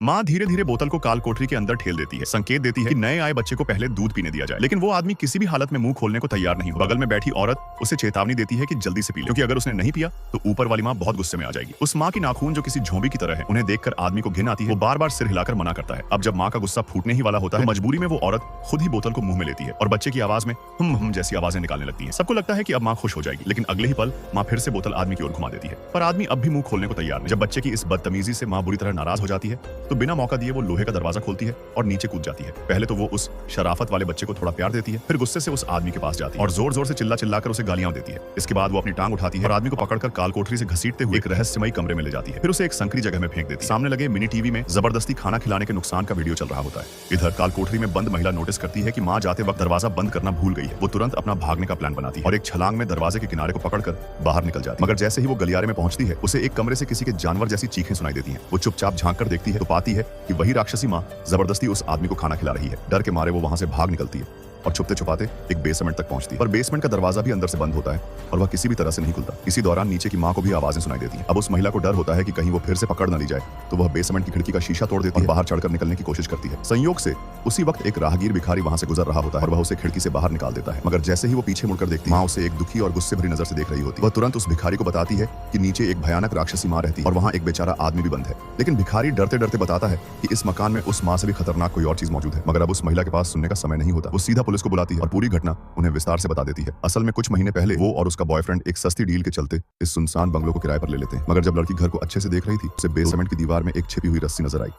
माँ धीरे धीरे बोतल को काल कोठरी के अंदर ठेल देती है, संकेत देती है कि नए आए बच्चे को पहले दूध पीने दिया जाए। लेकिन वो आदमी किसी भी हालत में मुंह खोलने को तैयार नहीं हो। बगल में बैठी औरत उसे चेतावनी देती है कि जल्दी से पी ले, क्योंकि अगर उसने नहीं पिया तो ऊपर वाली माँ बहुत गुस्से में आ जाएगी। उस माँ की नाखून जो किसी झोंबी की तरह है, उन्हें देखकर आदमी को घिन आती है। वो बार बार सिर हिलाकर मना करता है। अब जब माँ का गुस्सा फूटने ही वाला होता है, मजबूरी में वो औरत खुद ही बोतल को मुंह में लेती है और बच्चे की आवाज में हम जैसी आवाजें निकालने लगती है। सबको लगता है कि अब माँ खुश हो जाएगी, लेकिन अगले ही पल माँ फिर से बोतल आदमी की ओर घुमा देती है। पर आदमी अब भी मुंह खोलने को तैयार नहीं। जब बच्चे की इस बदतमीजी से माँ बुरी तरह नाराज हो जाती है तो बिना मौका दिए वो लोहे का दरवाजा खोलती है और नीचे कूद जाती है। पहले तो वो उस शराफत वाले बच्चे को थोड़ा प्यार देती है, फिर गुस्से से उस आदमी के पास जाती है और जोर जोर से चिल्ला चिल्लाकर उसे गालियां देती है। इसके बाद वो अपनी टांग उठाती है और आदमी को पकड़कर काल कोठरी से घसीटते हुए एक रहस्यमयी कमरे में ले जाती है। फिर उसे एक संकरी जगह में फेंक देती है। सामने लगे मिनी टीवी में जबरदस्ती खाना खिलाने के नुकसान का वीडियो चल रहा होता है। इधर काल कोठरी में बंद महिला नोटिस करती है कि माँ जाते वक्त दरवाजा बंद करना भूल गई है। वो तुरंत अपना भागने का प्लान बनाती है और एक छलांग में दरवाजे के किनारे को पकड़कर बाहर निकल जाती है। मगर जैसे ही वो गलियारे में पहुंचती है, उसे एक कमरे से किसी के जानवर जैसी चीखें सुनाई देती हैं। वो चुपचाप झांक कर देखती है तो पाती है कि वही राक्षसी माँ जबरदस्ती उस आदमी को खाना खिला रही है। डर के मारे वो वहां से भाग निकलती है और छुपते छुपाते एक बेसमेंट तक पहुंचती है। पर बेसमेंट का दरवाजा भी अंदर से बंद होता है और वह किसी भी तरह से नहीं खुलता। इसी दौरान नीचे की माँ को भी आवाजें सुनाई देती हैं। अब उस महिला को डर होता है कि कहीं वो फिर से पकड़ न ली जाए, तो वह बेसमेंट की खिड़की का शीशा तोड़ देती है और बाहर चढ़कर निकलने की कोशिश करती है। संयोग से उसी वक्त एक राहगीर भिखारी वहां से गुजर रहा होता है और वह उसे खिड़की से बाहर निकाल देता है। मगर जैसे ही वो पीछे मुड़कर देखती है, माँ उसे एक दुखी और गुस्से भरी नजर से देख रही होती है। वह तुरंत उस भिखारी को बताती है कि नीचे एक भयानक राक्षसी माँ रहती है और वहाँ एक बेचारा आदमी भी बंद है। लेकिन भिखारी डरते डरते बताता है कि इस मकान में उस माँ से भी खतरनाक कोई और चीज मौजूद है। मगर अब उस महिला के पास सुनने का समय नहीं होता। वो सीधा पुलिस को बुलाती है और पूरी घटना उन्हें विस्तार से बता देती है। असल में कुछ महीने पहले वो और उसका बॉयफ्रेंड एक सस्ती डील के चलते इस सुनसान बंगलों को किराए पर ले लेते हैं। मगर जब लड़की घर को अच्छे से देख रही थी, उसे बेसमेंट की दीवार में एक छिपी हुई रस्सी नजर आई।